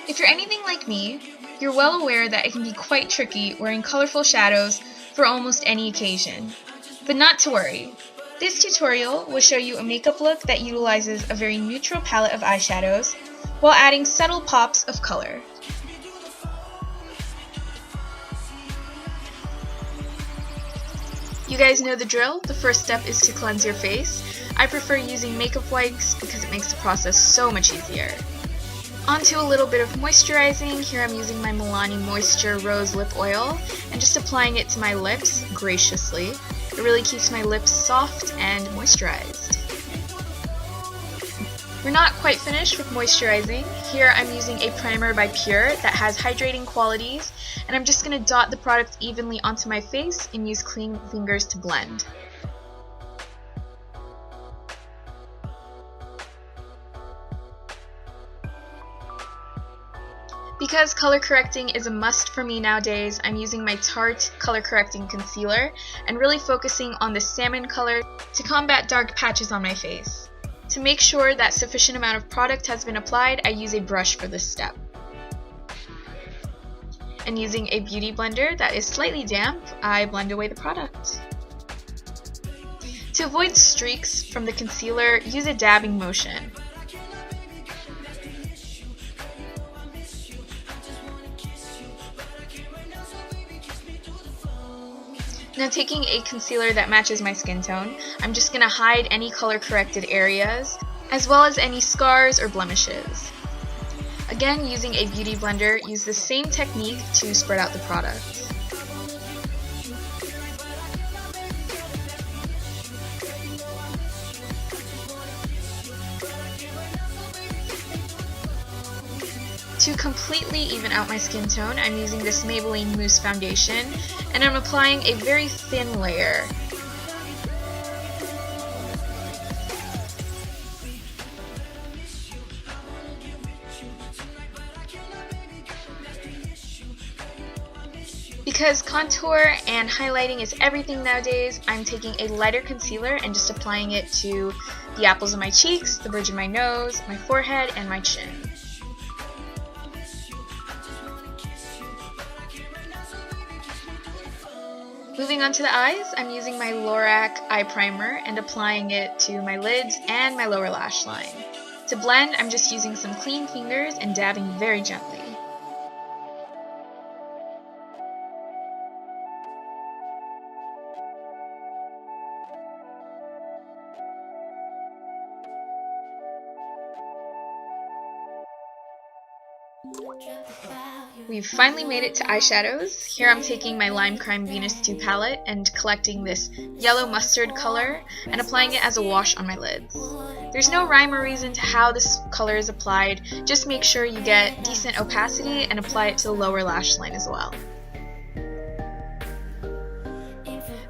If you're anything like me, you're well aware that it can be quite tricky wearing colorful shadows for almost any occasion. But not to worry. This tutorial will show you a makeup look that utilizes a very neutral palette of eyeshadows while adding subtle pops of color. You guys know the drill. The first step is to cleanse your face. I prefer using makeup wipes because it makes the process so much easier. Onto a little bit of moisturizing. Here I'm using my Milani Moisture Rose Lip Oil and just applying it to my lips graciously. It really keeps my lips soft and moisturized. We're not quite finished with moisturizing. Here I'm using a primer by Pur that has hydrating qualities, and I'm just going to dot the product evenly onto my face and use clean fingers to blend. Because color correcting is a must for me nowadays, I'm using my Tarte color correcting concealer and really focusing on the salmon color to combat dark patches on my face. To make sure that sufficient amount of product has been applied, I use a brush for this step. And using a beauty blender that is slightly damp, I blend away the product. To avoid streaks from the concealer, use a dabbing motion. Now taking a concealer that matches my skin tone, I'm just going to hide any color corrected areas, as well as any scars or blemishes. Again, using a beauty blender, use the same technique to spread out the product. To completely even out my skin tone, I'm using this Maybelline Mousse foundation, and I'm applying a very thin layer. Because contour and highlighting is everything nowadays, I'm taking a lighter concealer and just applying it to the apples of my cheeks, the bridge of my nose, my forehead, and my chin. Moving on to the eyes, I'm using my LORAC Eye Primer and applying it to my lids and my lower lash line. To blend, I'm just using some clean fingers and dabbing very gently. We've finally made it to eyeshadows. Here I'm taking my Lime Crime Venus 2 palette and collecting this yellow mustard color and applying it as a wash on my lids. There's no rhyme or reason to how this color is applied, just make sure you get decent opacity and apply it to the lower lash line as well.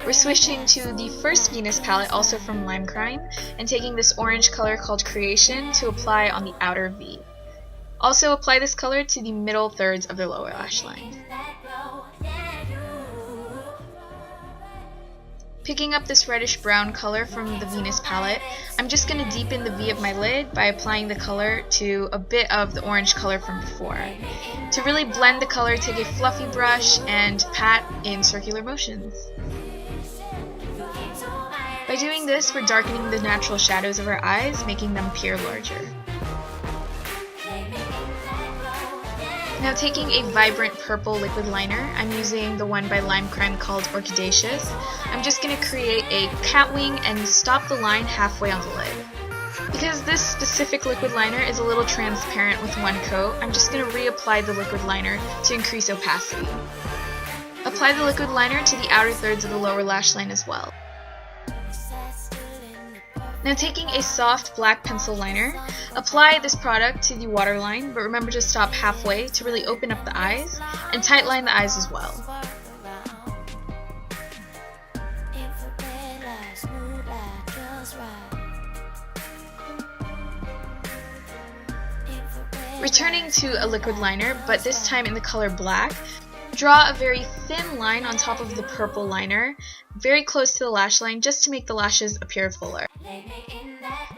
We're switching to the first Venus palette, also from Lime Crime, and taking this orange color called Creation to apply on the outer V. Also apply this color to the middle thirds of the lower lash line. Picking up this reddish brown color from the Venus palette, I'm just going to deepen the V of my lid by applying the color to a bit of the orange color from before. To really blend the color, take a fluffy brush and pat in circular motions. By doing this, we're darkening the natural shadows of our eyes, making them appear larger. Now taking a vibrant purple liquid liner, I'm using the one by Lime Crime called Orchidaceous. I'm just going to create a cat wing and stop the line halfway on the lid. Because this specific liquid liner is a little transparent with one coat, I'm just going to reapply the liquid liner to increase opacity. Apply the liquid liner to the outer thirds of the lower lash line as well. Now taking a soft black pencil liner, apply this product to the waterline, but remember to stop halfway to really open up the eyes, and tight line the eyes as well. Returning to a liquid liner, but this time in the color black, draw a very thin line on top of the purple liner, very close to the lash line, just to make the lashes appear fuller.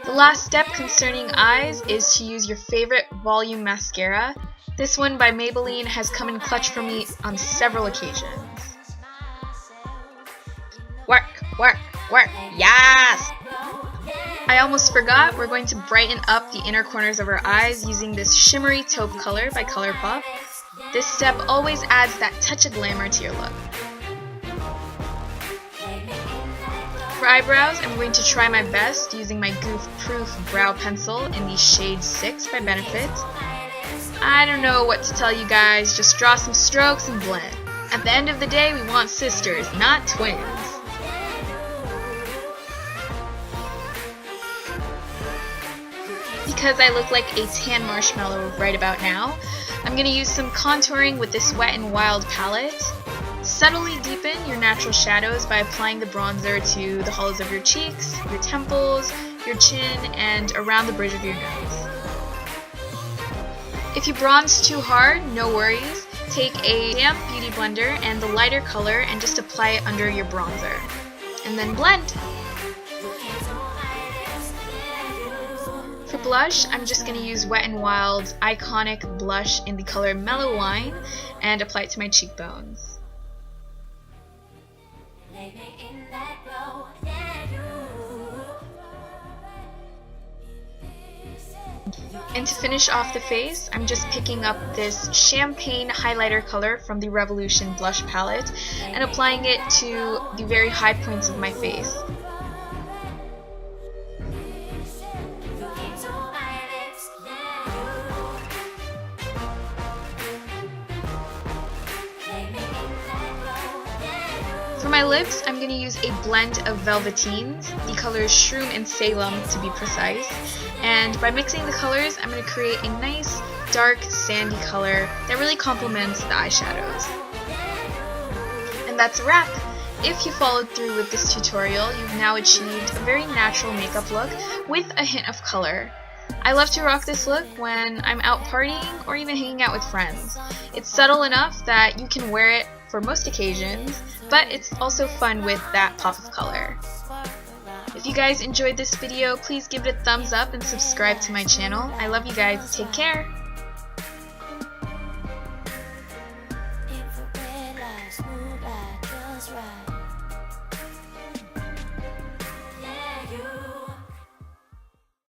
The last step concerning eyes is to use your favorite volume mascara. This one by Maybelline has come in clutch for me on several occasions. Work, work, work, yes! I almost forgot, we're going to brighten up the inner corners of our eyes using this shimmery taupe color by Colourpop. This step always adds that touch of glamour to your look. For eyebrows, I'm going to try my best using my Goof Proof Brow Pencil in the shade 6 by Benefit. I don't know what to tell you guys, just draw some strokes and blend. At the end of the day, we want sisters, not twins. Because I look like a tan marshmallow right about now, I'm going to use some contouring with this Wet n Wild palette. Subtly deepen your natural shadows by applying the bronzer to the hollows of your cheeks, your temples, your chin, and around the bridge of your nose. If you bronze too hard, no worries. Take a damp beauty blender and the lighter color and just apply it under your bronzer. And then blend. For blush, I'm just going to use Wet n Wild's iconic blush in the color Mellow Wine and apply it to my cheekbones. And to finish off the face, I'm just picking up this champagne highlighter color from the Revolution blush palette and applying it to the very high points of my face. For my lips, I'm going to use a blend of velveteens, the colors Shroom and Salem to be precise, and by mixing the colors, I'm going to create a nice, dark, sandy color that really complements the eyeshadows. And that's a wrap! If you followed through with this tutorial, you've now achieved a very natural makeup look with a hint of color. I love to rock this look when I'm out partying or even hanging out with friends. It's subtle enough that you can wear it for most occasions, but it's also fun with that pop of color. If you guys enjoyed this video, please give it a thumbs up and subscribe to my channel. I love you guys. Take care!